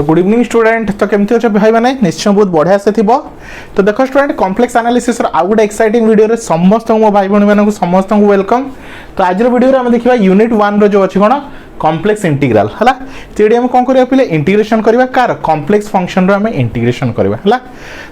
So good evening student. तो केमती अच्छे भाई मैंने निश्चय बहुत बढ़िया से थी। तो देखो स्टूडेंट कॉम्प्लेक्स एनालिसिस आउ गोटे एक्साइटिंग वीडियो रे समस्त मो भाई भौणी मानक समस्त वेलकम। तो आज वीडियो आम देखा यूनिट 1 जो अच्छी कौन कॉम्प्लेक्स इंटीग्रल है तेड़ी आम कौन करिया पिले इंटीग्रेशन करबा कार कॉम्प्लेक्स फंक्शन रो आम इंटीग्रेशन करबा है।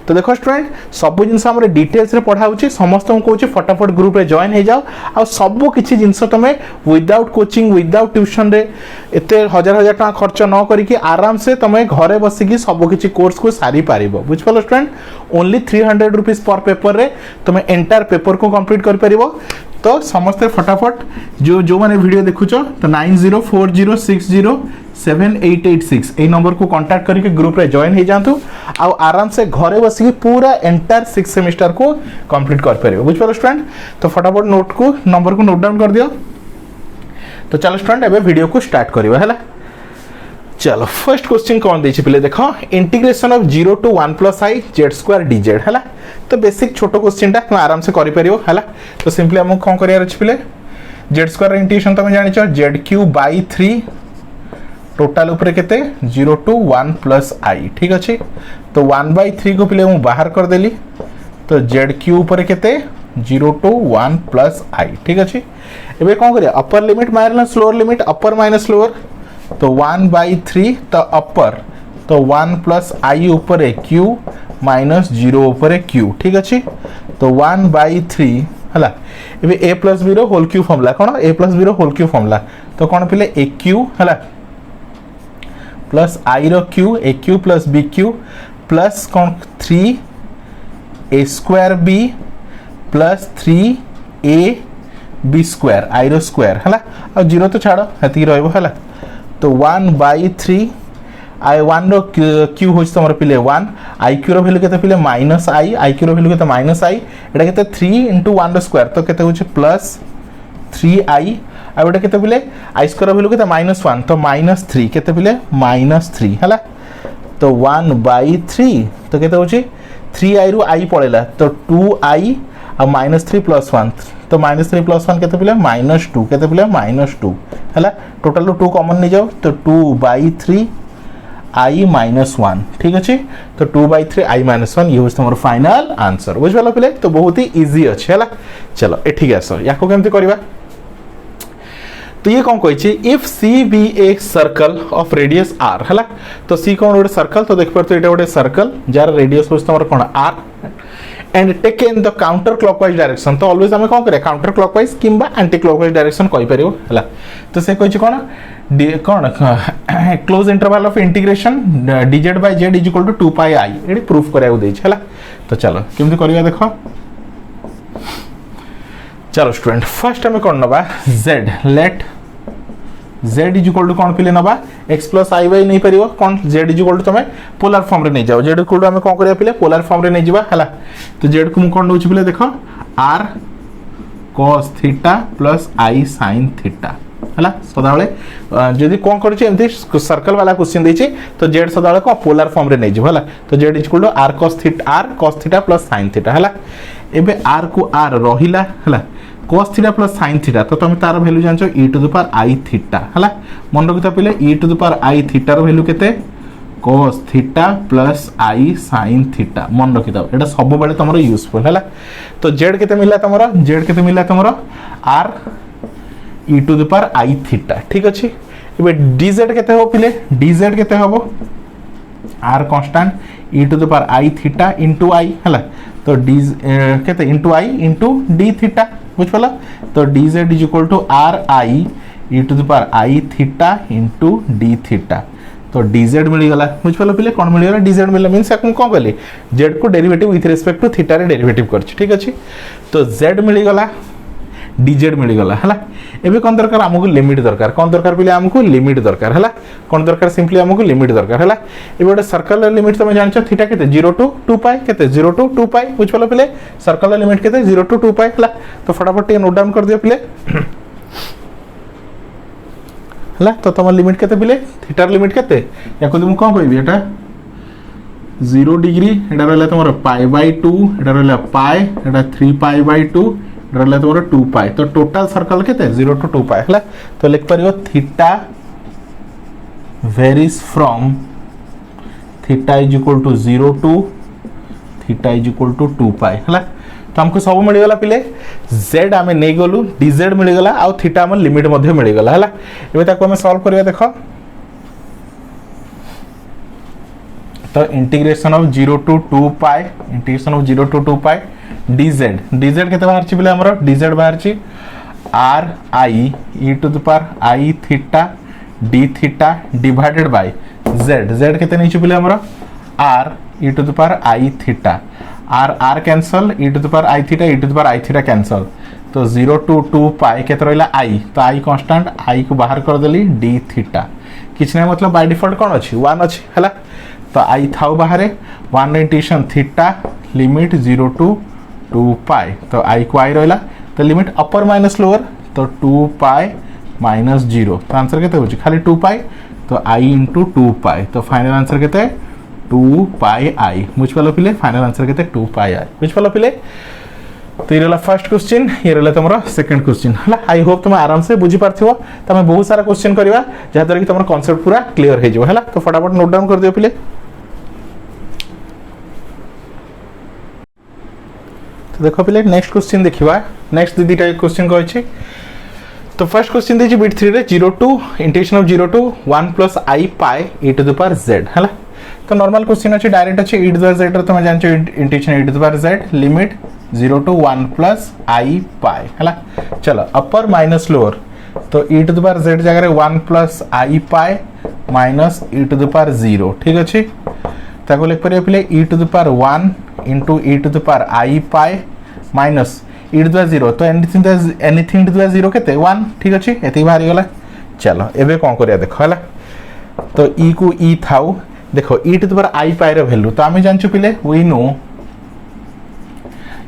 तो देखो स्टूडेंट सब जिनस आम डिटेल्स रे पढ़ा होची समस्त को कहूची फटाफट ग्रुप रे जॉइन हो जाओ आ सब किछि जिनस तमे विदाउट कोचिंग विदाउट ट्यूशन रे एते हजार हजार टका खर्च न करिकि आराम से तमे घरे बसिकी सब किछि कोर्स को सारी पारिबो। बुझ पालो स्टूडेंट ओनली 300 रुपीस पर पेपर रे तमे एंटायर पेपर को कंप्लीट कर परिबो। तो समस्त फटाफट जो मैंने वीडियो देखुच तो 9040607886 ए नंबर को कांटेक्ट करके ग्रुप रे जॉइन हो जातु आ आराम से घरे बसिकी पूरा एंटायर 6 सेमेस्टर को कंप्लीट कर परिबो। बुझ पालो स्टूडेंट तो फटाफट नंबर को नोट डाउन कर दियो। तो चलो स्टूडेंट एबे वीडियो को स्टार्ट करिवा हैला। चलो फर्स्ट क्वेश्चन कौन देछि पिले देखो integration of 0 to 1 plus i z square dz हैला। तो बेसिक छोटो क्वेश्चन ता आराम से करि परियो हैला। तो सिंपली हम कोन करियार अछि पिले z स्क्वायर इंटीग्रेशन तमे जानि छ z³ 3 टोटल ऊपर केते 0 to 1 plus i ठीक अछि। तो 1/3 को पिले हम बाहर कर देली तो z³ ऊपर केते 0 to 1 plus i ठीक अछि। एबे कोन करिया upper limit minus lower limit upper minus lower तो 1/3 तो अपर तो 1 plus i ऊपर q माइनस 0 ऊपर q ठीक अच्छे। तो 1/3 हला एबे a plus b रो होल क्यूब फॉर्मूला कोन a plus b रो होल क्यूब फॉर्मूला तो कोन पिले aq हला प्लस i रो q aq plus bq plus कोन 3 a square b प्लस 3 a b square i रो स्क्वायर हला आ 0 तो छाड़ो हती रहबो हला। तो 1/3 i1 रो q होछ तमर पिले 1 iq रो वैल्यू केते पिले माइनस i iq रो वैल्यू केते माइनस i एटा केते 3 * 1 रो स्क्वायर तो केते होछ प्लस 3i आ एटा केते पिले i स्क्वायर रो वैल्यू केते -1 तो -3 केते पिले -3 हला। तो 1/3 तो केते होछ 3i रो i पळेला तो 2i आ -3 + 1 तो -3 + 1 केते पिले -2 केते पिले -2 हला। टोटल 2 कॉमन नहीं जाओ तो 2/3 i - 1 ठीक अच्छे। तो 2/3 i - 1 ये होछ हमर फाइनल आंसर। बुझ पालो पिले तो बहुत ही इजी अच्छे हला। चलो एठी गैस याको केमते करबा तो ये कौन कहिछि if c be a circle of radius r हला। तो c कौन गोटे सर्कल तो देख परतो एटा गोटे सर्कल जार रेडियस होछ हमर कोन r and take in the counter clockwise direction. तो ऑलवेज हमें कौन करिया काउंटर क्लॉकवाइज किंबा एंटी क्लॉकवाइज डायरेक्शन कहि परियो हला। तो से कहिछि कोन close interval of integration dz/z = 2πi एडी प्रूफ करिया देछि हला। तो चलो केमति करिया देखो। चलो स्टूडेंट फर्स्ट हमें कोन नबा z लेट z = कोन पिले नबा x + i/y नहीं परियो कोन z = तमे पोलर फॉर्म रे नहीं जाओ z = हमें कोन करिया पिले पोलर फॉर्म रे नहीं जिबा हला। तो z को मु कोन दोछि पिले देखो r cos θ + i sin θ हला। सदाळे जदी कोन करछि एमति सर्कल वाला क्वेश्चन देछि तो z सदाळे को पोलर फॉर्म रे नहीं जिबो हला। तो z = r cos θ + sin θ हला। एबे r को r रहिला हला cos θ + sin θ तो तुम तार वैल्यू जानछो e⁻i θ हला। मन रखिता पहिले e⁻i θ रो वैल्यू केते cos θ + i sin θ मन रखिता एटा सब बेले तमरो यूजफुल हला। तो z केते मिला तमरो z केते मिला तमरो r e⁻i θ ठीक अछि। एबे dz केते हो पिले dz केते होबो r कांस्टेंट e⁻i θ * i हला। तो d केते * i * d θ बुझ पाला। तो dz = ri e⁻i θ * d θ तो dz मिल गला बुझ पालो पिले कोन मिल गला dz मिला मींस हम कोन कहली z को derivative with respect to theta रे डेरिवेटिव करछि ठीक अछि। तो z मिल गला dz मिल गला हला। एबे कोन दरकार हमकु लिमिट दरकार कोन दरकार पिले हमकु लिमिट दरकार हला। कोन दरकार सिंपली हमकु लिमिट दरकार हला। एबे गोटे सर्कल रे लिमिट तमे जानछो थीटा केते 0 to 2π केते 0 to 2π बुझ पालो पिले सर्कल रे लिमिट केते 0 to 2π हला। तो फटाफट नोट डाउन कर दियो पिले हला। तो तम लिमिट केते पिले थीटा रे लिमिट केते याको तुम कोन कहबी एटा 0 डिग्री एटा रहला तमरो π/2 एटा रहला π एटा 3π/2 रहला तमरो 2π तो टोटल सर्कल केते 0 to 2π हला। तो लिख परियो theta varies from theta is equal to 0 to theta is equal to 2 pi है। तो हमको सब मिलगला पिले z आम नहीं गलु dz मिलगला आउ थीटा आम लिमिट मिलगला है। एबे ताको हम सॉल्व करिया देखो तो integration of 0 to 2 pi integration of 0 to 2 pi dz dz केते बाहर छि बिले हमरो dz बाहर छि r i e to the power i theta d theta divided by z z केते नै छि बिले हमरो r e to the power i theta r cancel e to the power i theta e to the power i theta cancel तो 0 to 2 पाई केते रहला i तो i constant i को बाहर कर देली d थीटा किछ नै मतलब बाय डिफॉल्ट कोन अछि 1 अछि हला तो आई थाउ बाहर 1 इंटीग्रेशन थीटा लिमिट 0 टू 2 पाई तो आई को आई रहा तो लिमिट अपर माइनस लोअर तो 2 पाई माइनस 0 तो आंसर केते होची खाली 2 पाई तो आई इंटू 2 पाई तो फाइनल आंसर केते 2 पाई आई बुझ पालो पिले फाइनल आंसर केते 2 पाई आई बुझ पालो पिले। तो ये फर्स्ट क्वेश्चन ये रहा तुम सेकंड क्वेश्चन है। आई होप तुम आराम से बुझी पार्थिव तुम बहुत सारा क्वेश्चन करवा जहाँद्वारा कि तुम कॉन्सेप्ट पूरा क्लियर हो है। तो फटाफट नोट डाउन कर दियो पिले। तो देखो पिले नेक्स्ट क्वेश्चन देखिवा नेक्स्ट दीटा क्वेश्चन कही। तो फर्स्ट क्वेश्चन दी बिट 3 रे 0 to integration of 0 to 1 plus i pi e to the power z है। तो नॉर्मल क्वेश्चन अच्छे डायरेक्ट अच्छे e to the power z तुम जानছো integration e to the power z limit 0 to 1 plus i pi है। चलो upper minus lower तो e to the power z जगह 1 plus i pi minus e to the power 0 ठीक अच्छे ताको लिख परिया पिले e to the power 1 into e to the power i pi minus e to the power 0 तो anything to the power 0 केते 1 ठीक अच्छे एति बाहरी गला। चलो एबे कोन करिया देखो हला तो e को e थाउ देखो e to the power i pi रो वैल्यू तो आमे जानछु पिले वी नो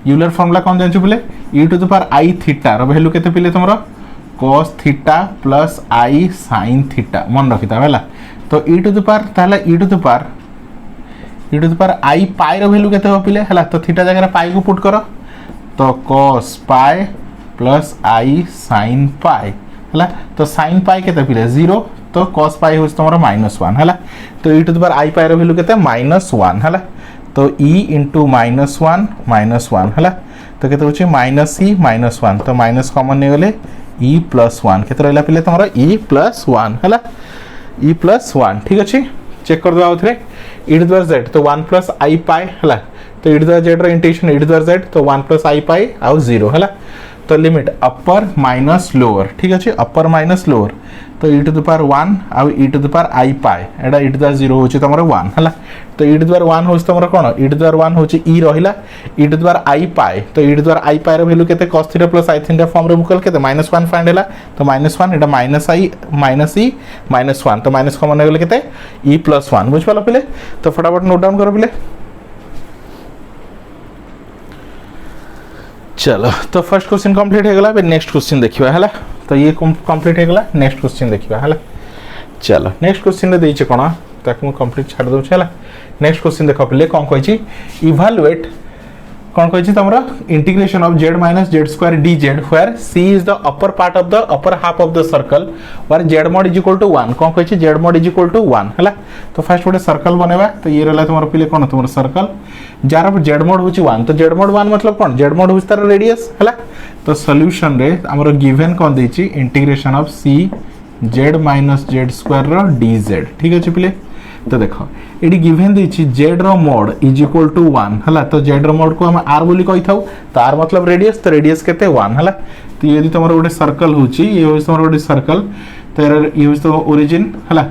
यूलर फॉर्मूला कौन जानछु पिले e to the power i theta रो वैल्यू केते पिले तुमरो cos theta plus i sin theta मन रखिता हैला। तो e टू द पावर ताला e to the power i pi रो वैल्यू केते हो पिले हैला। तो थीटा जगह पाई को पुट करो तो cos pi plus i sin पाई हैला। तो sin पाई केते पिले 0 तो cos पाई हो तुमरो -1 हैला। तो e to the power i pi रो वैल्यू केते -1 हैला। तो e इंटू -1 है तो केते होची -e -1 तो माइनस कॉमन नहीं गले e +1 केते रहला पिले तमरो e +1 है e +1 ठीक अछि चेक कर दो आउथरे e to the power z तो 1 प्लस आई पाई है तो e to the power z रो integration e to the power z तो 1 प्लस आई पाई आउ 0 है तो लिमिट अपर माइनस लोअर ठीक अच्छे अपर माइनस लोअर तो e टू द पावर 1 आउ e to the power i पाई एडा e टू द पावर 0 होची तमरो 1 हला। तो e टू द पावर 1 होची तमरो कोन e टू द पावर 1 होची e रहिला e to the power i pi तो e to the power i pi रो वैल्यू केते cos theta plus i theta form रे मुकल केते -1 फाइंड हैला तो -1 एडा -i -1 तो माइनस कॉमन हो गेले केते e +1 बुझ पालो पिले। तो फटाफट नोट डाउन करो पिले। चलो तो फर्स्ट क्वेश्चन कंप्लीट हो गला नेक्स्ट क्वेश्चन देखिबा हैला। तो ये कंप्लीट हो गला नेक्स्ट क्वेश्चन देखिबा हैला। चलो नेक्स्ट क्वेश्चन रे देइचे कोन ताकू कंप्लीट छाड़ दउ हैला। नेक्स्ट क्वेश्चन देखो पले कोन कहछि इवैल्यूएट कोन कहछि तमरा integration of z - z² dz where c is the upper part of the upper half of the circle where z mod is equal to 1 कोन कहछि z mod is equal to 1 हैला। तो फर्स्ट गोटे circle बनेबा तो ये रहला तमरा पले कोन तमरा सर्कल जार z mod होछि 1 तो z mod 1 मतलब कोन z mod होछि तार रेडियस हैला। तो सॉल्यूशन रे हमर गिवन कोन देछि integration of c z - z² रो dz ठीक अछि पले। तो देखो एडी गिवन देछि z रो मोड इज इक्वल टू 1 हला। तो z रो मोड को हम r बोली कहि थाउ तो r मतलब रेडियस तो रेडियस केते 1 हला। तो यदि तमरो गोटे सर्कल होछि ये होछि तमरो गोटे सर्कल तो ये होछि तो ओरिजिन हला।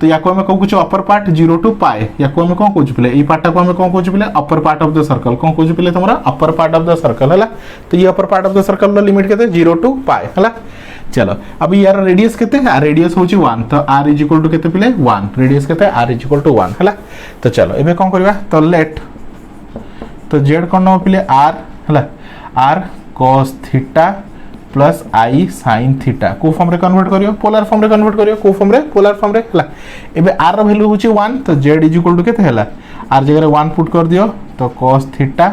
तो याको हम कहू कुछ अपर पार्ट 0 टू पाई याको हम कोन कहू पिले ई पार्ट को हम कोन कहू पिले upper part of the circle कोन कहू पिले तमरा upper part of the circle हला। तो ये upper part of the circle रो लिमिट केते 0 टू पाई हला। चलो अब यार रेडियस केते है रेडियस होची 1 तो r इज इक्वल टू केते पिले 1 रेडियस केते r इज इक्वल टू 1 हला। तो चलो एबे कोन करबा तो लेट तो z कोन न पिले r हला r cos theta plus i sin theta को फॉर्म रे कन्वर्ट करियो पोलर फॉर्म रे कन्वर्ट करियो को फॉर्म रे पोलर फॉर्म रे हला। एबे r रो वैल्यू होची 1 तो z इज इक्वल टू केते हला r जगह 1 पुट कर दियो तो cos theta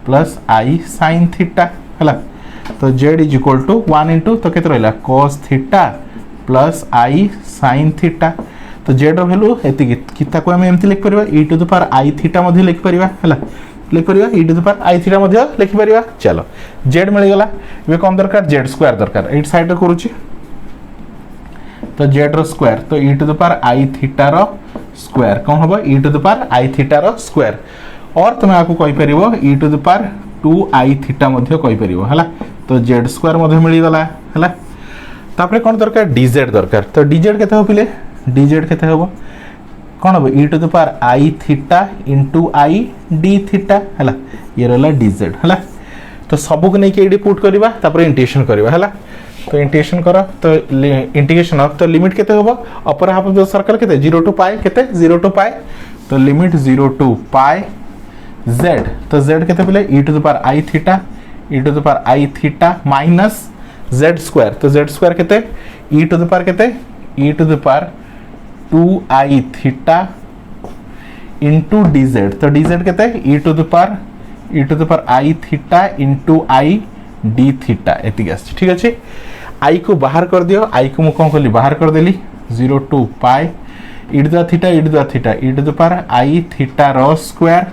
plus i sin theta हला। तो z is equal to 1 into तो केते रहला cos theta plus i sin theta तो जेड रो वैल्यू एति किता को हम एमती लिख परिबा e to the power i theta मध्ये लिख परिबा हला लिख परिबा e to the power i theta मध्ये लिख परिबा। चलो जेड मिल गला बे कौन दरकार जेड स्क्वायर दरकार एट साइड रे करूची तो जेड रो स्क्वायर तो e to the power i theta रो स्क्वायर कौन होबो e to the power i theta रो स्क्वायर और तुम आको कहि परिबो e to the power 2i theta मध्ये कहि परिबो हला तो जेड स्क्वायर मध्ये मिल गला हला तापरे कौन दरकार dz दरकार तो dz केते हो पिले dz केते होबो कौन होबो e to the power i theta into i d theta हला ये रहला dz हला तो सबु को नै के एडी पुट करबा तापरे इंटीग्रेशन करबा हला तो इंटीग्रेशन करो तो इंटीग्रेशन ऑफ तो लिमिट केते होबो upper half of the circle केते 0 टू पाई केते 0 टू पाई तो लिमिट 0 टू पाई z तो z केते पले e to the power i theta e to the power i theta minus z square तो z स्क्वायर केते e to the power केते e to the power 2i theta into dz तो dz केते e to the power i theta into i d theta एति गस ठीक अछि i को बाहर कर दियो i को मु कोन करली बाहर कर देली 0 to pi e to the theta e to the power i theta रो square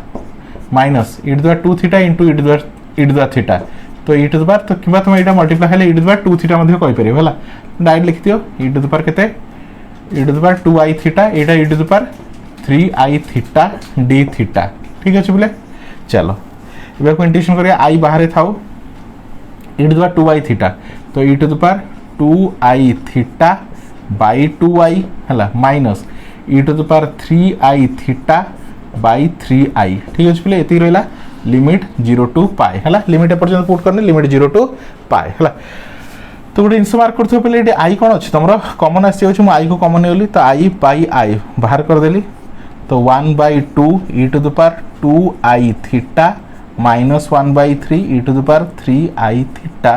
minus e to the 2 theta into e to the theta तो e टू द पावर तो किबा तुम एटा मल्टीप्लाई हेले e to the power 2 theta मध्ये कहि परिबो हला डायरेक्ट लिख दियो e टू द पावर केते e to the power 2i theta एटा e to the power 3i theta d theta ठीक अछि बोले। चलो एबे को इंटीग्रेशन करिया i बाहर थाउ e to the power 2i theta तो e to the power 2i theta by 2i हला minus e to the power 3i theta by 3i ठीक अछि बोले एति रहला लिमिट 0 टू पाई हला लिमिट पर्यंत पुट करने लिमिट 0 टू पाई हला तो गोटे जिनस मार्क करथो पले एटी i कोन अछि तमरो कॉमन आसी अछि म i को कॉमन नेली तो i बाय i बाहर कर देली तो 1/2 e to the power 2i theta minus 1/3 e to the power 3i theta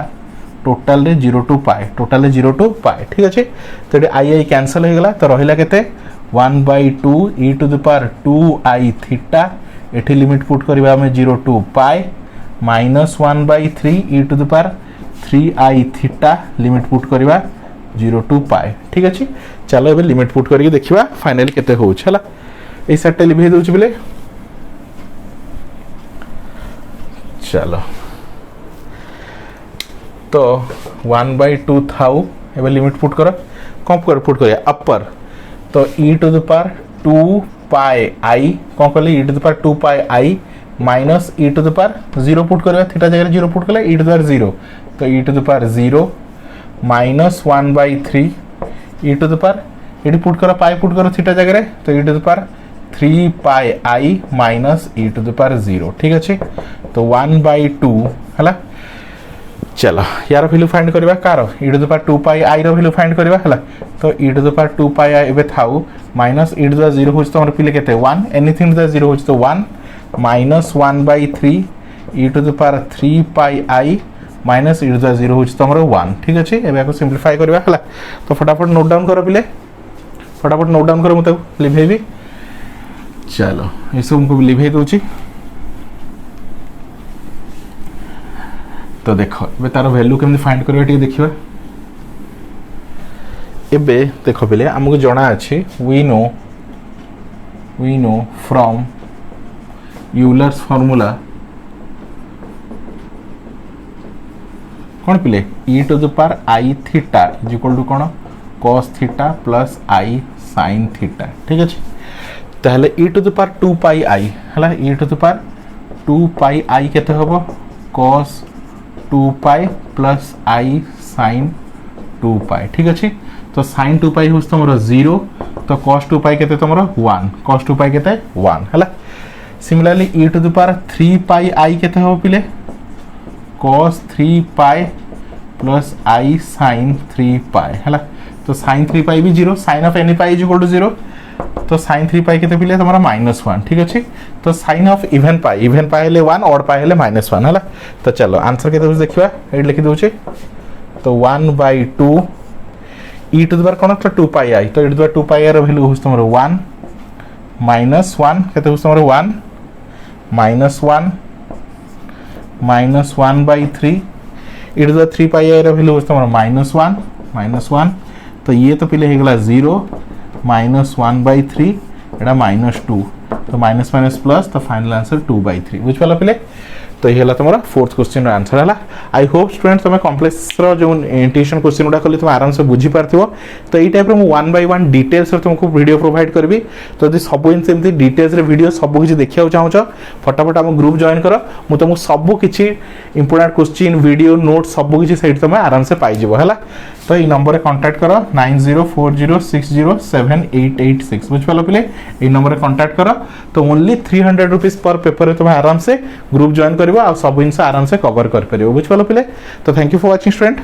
total रे 0 टू पाई ठीक अछि तो एटी i कैंसिल हो गला तो रहिला केते 1/2 e to the power 2i theta एठी लिमिट पुट करबा हम 0 to pi minus 1/3 e to the power 3i theta limit put करबा 0 टू पाई ठीक अछि। चलो एबे लिमिट पुट करके देखिबा फाइनली केते होछ हला ए सेट लिभे दोछ बिले। चलो तो 1/2 थाउ एबे लिमिट पुट करो कम कर पुट करिया अपर तो e to the power 2 pi i कौन करले e to the power 2 pi i minus e to the power 0 put करबा थीटा जगह 0 पुट करले e टू द पावर 0 तो e to the power 0 minus 1/3 e to the power एडी put करो pi put करो theta जगह तो e to the power 3 pi i minus e to the power 0 ठीक अछि तो 1/2 हला। चलो यार वैल्यू फाइंड करबा कार e to the power 2 pi i रो वैल्यू फाइंड करबा हला तो e to the power 2 pi i एबे थाउ माइनस e टू द 0 होछ तो हमर पिले केते 1 एनीथिंग टू द 0 होछ तो 1 minus 1/3 e to the power 3 pi i minus e to the 0 होछ तो हमर 1 ठीक अछि एबे को सिंपलीफाई करबा हला तो फटाफट नोट डाउन करो पिले फटाफट नोट डाउन करो मते लिभेबी। चलो ये सब को लिभे दोची तो देखो एबे तार वैल्यू केमि फाइंड करबा टी देखिबा एबे देखो बेले हमको जणा अछि we know from Euler's formula कौन पिले e to the power i theta is equal to कोन cos theta plus i sin theta ठीक अछि ताहले e to the power 2 pi i हला e to the power 2 pi i केते होबो cos 2 pi plus i sin 2 pi ठीक अछि तो sin 2 पाई होस तमरो 0 तो cos 2 पाई केते तमरो 1 cos 2 पाई केते 1 हला similarly e to the power 3 pi i केते हो पिले cos 3 pi plus i sin 3 pi हला तो sin 3 पाई भी 0 sin of any pi is equal to 0 तो sin 3 पाई केते पिले तमरा -1 ठीक अछि तो sin ऑफ इवन पाई हेले 1 ऑड पाई हेले -1 हला तो चलो आंसर केते हो देखिबा एड लिखि दोछे तो 1/2 e टू द पावर कोन तो 2 पाई i तो e to the power 2 pi र वैल्यू होस तमरो 1 -1 केते होस तमरो 1 -1 -1/3 e to the 3 pi r value होस तमरो -1 तो ये तो पहले हे गला 0 -1/3 एटा -2 तो माइनस माइनस प्लस तो फाइनल आंसर 2/3 बुझिपाल पिले तो ये है तुम फोर्थ क्वेश्चन आंसर है। आई होप स्टूडेंट तुम कॉम्प्लेक्स जो इंटीग्रेशन क्वेश्चन गुड़ा कल तुम आराम से बुझी पार्थिव तो ये टाइप मुझे 1 by 1 डिटेल्स तुमको वीडियो प्रोवाइड करी तो यदि सब सेमती डिटेल्स वीडियो सब किसी देखा चाहो फटाफट आम ग्रुप जॉइन कर मुझे तुमको सब किसी इंपोर्टेंट क्वेश्चन वीडियो नोट सब किसी से तुम आराम से पाइज है तो ये नंबर कांटेक्ट कर 9040607886 बुझिपाल पिले ये नंबर कांटेक्ट कर तो ओनली 300 रुपीज पर पेपर तुम आराम से ग्रुप जॉइन कर सब जिन आराम से कवर कर बुझिपाल पिले तो thank you for watching student.